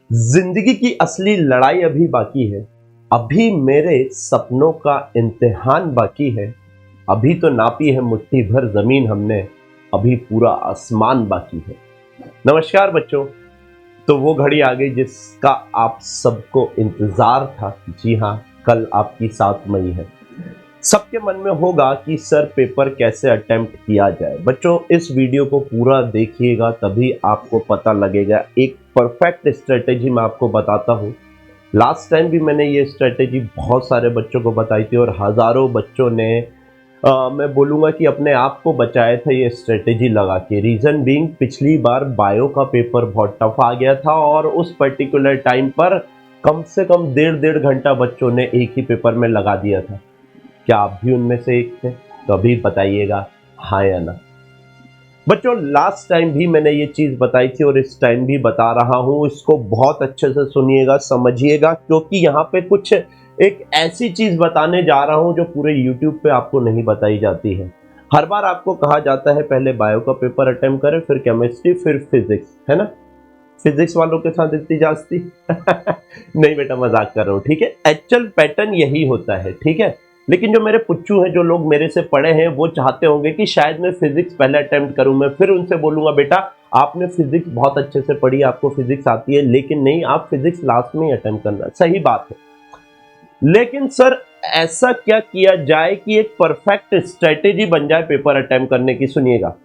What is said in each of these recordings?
जिंदगी की असली लड़ाई अभी बाकी है। अभी मेरे सपनों का इम्तिहान बाकी है। अभी तो नापी है मुट्ठी भर जमीन हमने, अभी पूरा आसमान बाकी है। नमस्कार बच्चों। तो वो घड़ी आ गई जिसका आप सबको इंतजार था। जी हाँ, कल आपकी 7 मई है। सबके मन में होगा कि सर पेपर कैसे अटेम्प्ट किया जाए। बच्चों, इस वीडियो को पूरा देखिएगा तभी आपको पता लगेगा। एक परफेक्ट स्ट्रेटेजी मैं आपको बताता हूँ। लास्ट टाइम भी मैंने ये स्ट्रेटेजी बहुत सारे बच्चों को बताई थी और हजारों बच्चों ने मैं बोलूँगा कि अपने आप को बचाया था ये स्ट्रेटेजी लगा के। रीज़न बीइंग, पिछली बार बायो का पेपर बहुत टफ आ गया था और उस पर्टिकुलर टाइम पर कम से कम 1.5 घंटा बच्चों ने एक ही पेपर में लगा दिया था। क्या आप भी उनमें से एक थे? तो अभी बताइएगा हाँ या ना। बच्चों, लास्ट टाइम भी मैंने ये चीज बताई थी और इस टाइम भी बता रहा हूं। इसको बहुत अच्छे से सुनिएगा, समझिएगा, क्योंकि यहाँ पे कुछ एक ऐसी चीज बताने जा रहा हूं जो पूरे YouTube पे आपको नहीं बताई जाती है। हर बार आपको कहा जाता है पहले बायो का पेपर अटेम्प्ट करें, फिर केमिस्ट्री, फिर फिजिक्स, है ना। फिजिक्स वालों के साथ इतनी जास्ती नहीं बेटा, मजाक कर रहा हूँ, ठीक है। एक्चुअल पैटर्न यही होता है, ठीक है। लेकिन जो मेरे पुच्चू हैं, जो लोग मेरे से पढ़े हैं, वो चाहते होंगे कि शायद मैं फिजिक्स पहले अटेम्प्ट करूं। मैं फिर उनसे बोलूंगा बेटा आपने फिजिक्स बहुत अच्छे से पढ़ी, आपको फिजिक्स आती है, लेकिन नहीं, आप फिजिक्स लास्ट में ही अटेम्प्ट करना। सही बात है, लेकिन सर ऐसा क्या किया जाए कि एक परफेक्ट स्ट्रेटेजी बन जाए पेपर अटेम्प्ट करने की। सुनिएगा,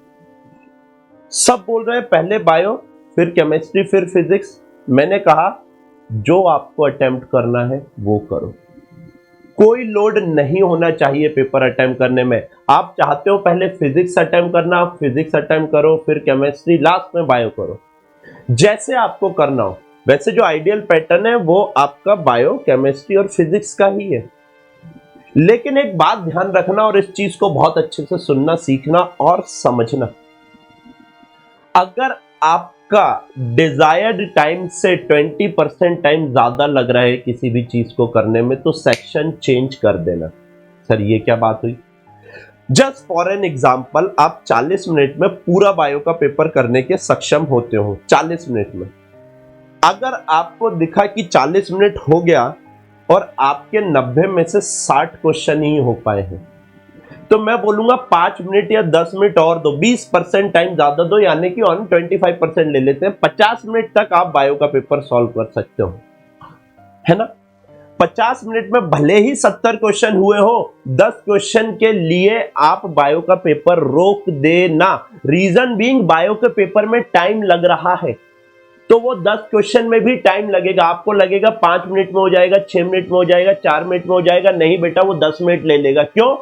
सब बोल रहे हैं पहले बायो, फिर केमिस्ट्री, फिर फिजिक्स। मैंने कहा जो आपको अटेम्प्ट करना है वो करो। कोई लोड नहीं होना चाहिए पेपर अटेम्प्ट करने में। आप चाहते हो पहले फिजिक्स अटेम्प्ट करना, आप फिजिक्स अटेम्प्ट करो, फिर केमिस्ट्री, लास्ट में बायो करो। जैसे आपको करना हो। वैसे जो आइडियल पैटर्न है वो आपका बायो, केमिस्ट्री और फिजिक्स का ही है। लेकिन एक बात ध्यान रखना और इस चीज को बहुत अच्छे से सुनना, सीखना और समझना। अगर आपका डिजायर्ड टाइम से 20% टाइम ज्यादा लग रहा है किसी भी चीज को करने में, तो सेक्शन चेंज कर देना। सर ये क्या बात हुई? जस्ट फॉर एन एग्जाम्पल, आप 40 मिनट में पूरा बायो का पेपर करने के सक्षम होते हो। 40 मिनट में अगर आपको दिखा कि 40 मिनट हो गया और आपके 90 में से 60 क्वेश्चन ही हो पाए हैं, तो मैं बोलूंगा 5 मिनट या 10 मिनट और दो, 20% टाइम ज्यादा दो, यानी कि ऑन 25% ले लेते हैं। 50 मिनट तक आप बायो का पेपर सॉल्व कर सकते हो, है ना। 50 मिनट में भले ही 70 क्वेश्चन हुए हो, 10 क्वेश्चन के लिए आप बायो का पेपर रोक देना। रीजन बीइंग, बायो के पेपर में टाइम लग रहा है, तो वो 10 क्वेश्चन में भी टाइम लगेगा। आपको लगेगा 5 मिनट में हो जाएगा, 6 मिनट में हो जाएगा, 4 मिनट में हो जाएगा। नहीं बेटा, वो 10 मिनट ले लेगा। क्यों?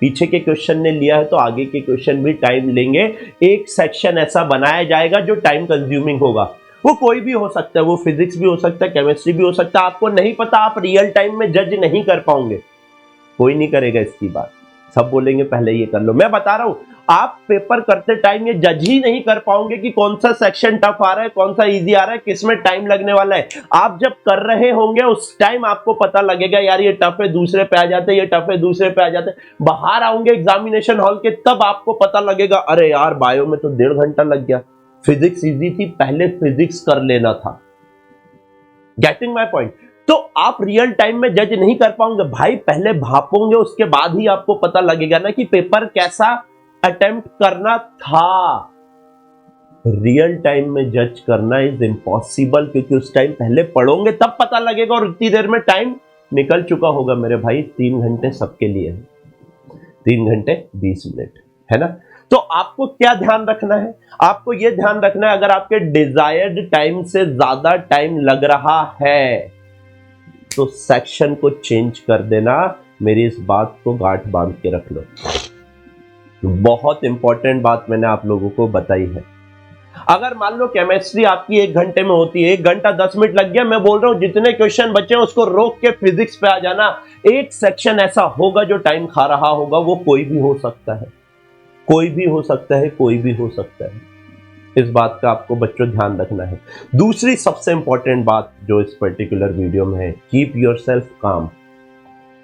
पीछे के क्वेश्चन ने लिया है तो आगे के क्वेश्चन भी टाइम लेंगे। एक सेक्शन ऐसा बनाया जाएगा जो टाइम कंज्यूमिंग होगा। वो कोई भी हो सकता है, वो फिजिक्स भी हो सकता है, केमिस्ट्री भी हो सकता है। आपको नहीं पता, आप रियल टाइम में जज नहीं कर पाओगे। कोई नहीं करेगा इसकी बात, सब बोलेंगे पहले ये कर लो। मैं बता रहा हूं, आप पेपर करते टाइम ये जज ही नहीं कर पाओगे कि कौन सा सेक्शन टफ आ रहा है, कौन सा इजी आ रहा है, किसमें टाइम लगने वाला है। आप जब कर रहे होंगे उस टाइम आपको पता लगेगा यार ये टफ है, दूसरे पे आ जाते हैं, ये टफ है, दूसरे पे आ जाते हैं। बाहर आओगे एग्जामिनेशन हॉल के, तब आपको पता लगेगा अरे यार बायो में तो 1.5 घंटा लग गया, फिजिक्स इजी थी, पहले फिजिक्स कर लेना था। Getting my point? तो आप रियल टाइम में जज नहीं कर पाओगे भाई, पहले भापोगे, उसके बाद ही आपको पता लगेगा ना कि पेपर कैसा अटेम्प्ट करना था। रियल टाइम में जज करना इज इम्पॉसिबल, क्योंकि उस टाइम पहले पढ़ोगे तब पता लगेगा और इतनी देर में टाइम निकल चुका होगा। मेरे भाई 3 घंटे सबके लिए है, 3 घंटे 20 मिनट, है ना। तो आपको क्या ध्यान रखना है? आपको यह ध्यान रखना है, अगर आपके डिजायर्ड टाइम से ज्यादा टाइम लग रहा है तो सेक्शन को चेंज कर देना। मेरी इस बात को गांठ बांध के रख लो। बहुत इंपॉर्टेंट बात मैंने आप लोगों को बताई है। अगर मान लो केमिस्ट्री आपकी 1 घंटे में होती है, 1 घंटा 10 मिनट लग गया, मैं बोल रहा हूं जितने क्वेश्चन बचे उसको रोक के फिजिक्स पे आ जाना। एक सेक्शन ऐसा होगा जो टाइम खा रहा होगा, वो कोई भी हो सकता है, कोई भी हो सकता है, कोई भी हो सकता है। इस बात का आपको बच्चों ध्यान रखना है। दूसरी सबसे इंपॉर्टेंट बात जो इस पर्टिकुलर वीडियो में है, कीप योरसेल्फ काम।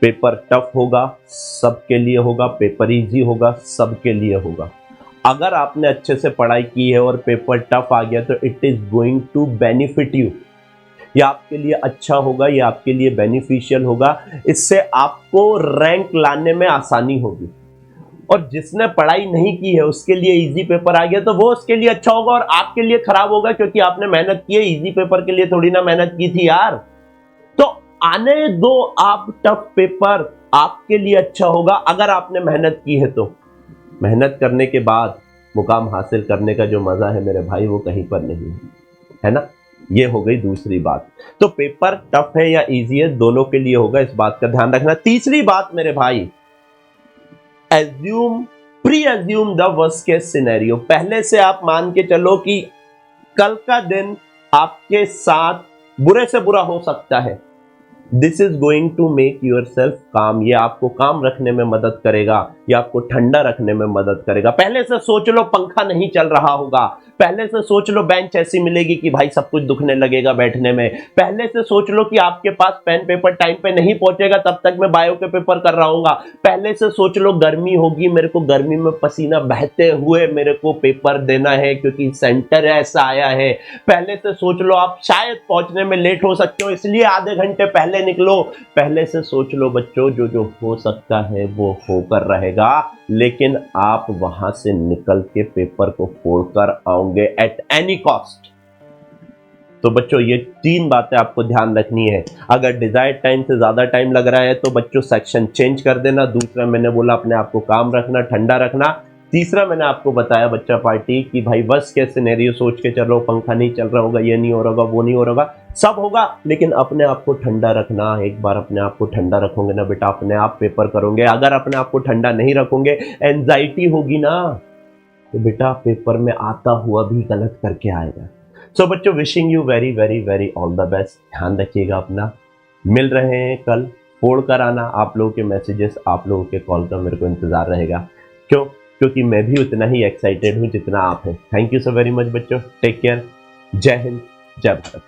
पेपर टफ होगा, सबके लिए होगा, पेपर इजी होगा, सबके लिए होगा। अगर आपने अच्छे से पढ़ाई की है और पेपर टफ आ गया तो it is going to benefit you. ये आपके लिए अच्छा होगा, ये आपके लिए बेनिफिशियल होगा, इससे आपको रैंक लाने में आसानी होगी। और जिसने पढ़ाई नहीं की है उसके लिए इजी पेपर आ गया तो वो उसके लिए अच्छा होगा और आपके लिए खराब होगा, क्योंकि आपने मेहनत की है, इजी पेपर के लिए थोड़ी ना मेहनत की थी यार। तो आने दो आप टफ पेपर, आपके लिए अच्छा होगा अगर आपने मेहनत की है तो। मेहनत करने के बाद मुकाम हासिल करने का जो मजा है मेरे भाई वो कहीं पर नहीं है ना। ये हो गई दूसरी बात। तो पेपर टफ है या इजी है, दोनों के लिए होगा, इस बात का ध्यान रखना। तीसरी बात मेरे भाई, pre assume the worst case scenario. पहले से आप मान के चलो कि कल का दिन आपके साथ बुरे से बुरा हो सकता है। This is going to make yourself calm. ये आपको काम रखने में मदद करेगा, ये आपको ठंडा रखने में मदद करेगा। पहले से सोच लो पंखा नहीं चल रहा होगा, पहले से सोच लो बेंच ऐसी मिलेगी कि भाई सब कुछ दुखने लगेगा बैठने में, पहले से सोच लो कि आपके पास पेन पेपर टाइम पे नहीं पहुंचेगा तब तक मैं बायो के पेपर कर रहा हूँ, पहले से सोच लो गर्मी होगी, मेरे को गर्मी में पसीना बहते हुए मेरे को पेपर देना है क्योंकि सेंटर ऐसा आया है। पहले से सोच लो आप शायद पहुंचने में लेट हो सकते हो, इसलिए आधे घंटे पहले निकलो। पहले से सोच लो बच्चों, जो जो हो सकता है वो होकर रहेगा, लेकिन आप वहां से निकल के पेपर को फोड़कर आओगे एट एनी कॉस्ट। तो बच्चों ये 3 बातें आपको ध्यान रखनी है। अगर डिजायर्ड टाइम से ज्यादा टाइम लग रहा है तो बच्चों सेक्शन चेंज कर देना। दूसरा मैंने बोला अपने आप को काम रखना, ठंडा रखना। तीसरा मैंने आपको बताया बच्चा पार्टी कि भाई बस के सिनेरियो सोच के चलो, पंखा नहीं चल रहा होगा, ये नहीं हो रहा होगा, वो नहीं हो रहा होगा, सब होगा, लेकिन अपने आप को ठंडा रखना। एक बार अपने आप को ठंडा रखोगे ना बेटा, अपने आप पेपर करोगे। अगर अपने आप को ठंडा नहीं रखोगे, एंजाइटी होगी ना, तो बेटा पेपर में आता हुआ भी गलत करके आएगा। सो बच्चों wishing you very very very all the best. ध्यान रखिएगा अपना। मिल रहे हैं कल, फोड़ कर आना। आप लोगों के मैसेजेस, आप लोगों के कॉल का मेरे को इंतजार रहेगा। क्यों? क्योंकि मैं भी उतना ही एक्साइटेड हूं जितना आप हैं। Thank you so very much बच्चों। Take care. जय हिंद, जय भारत।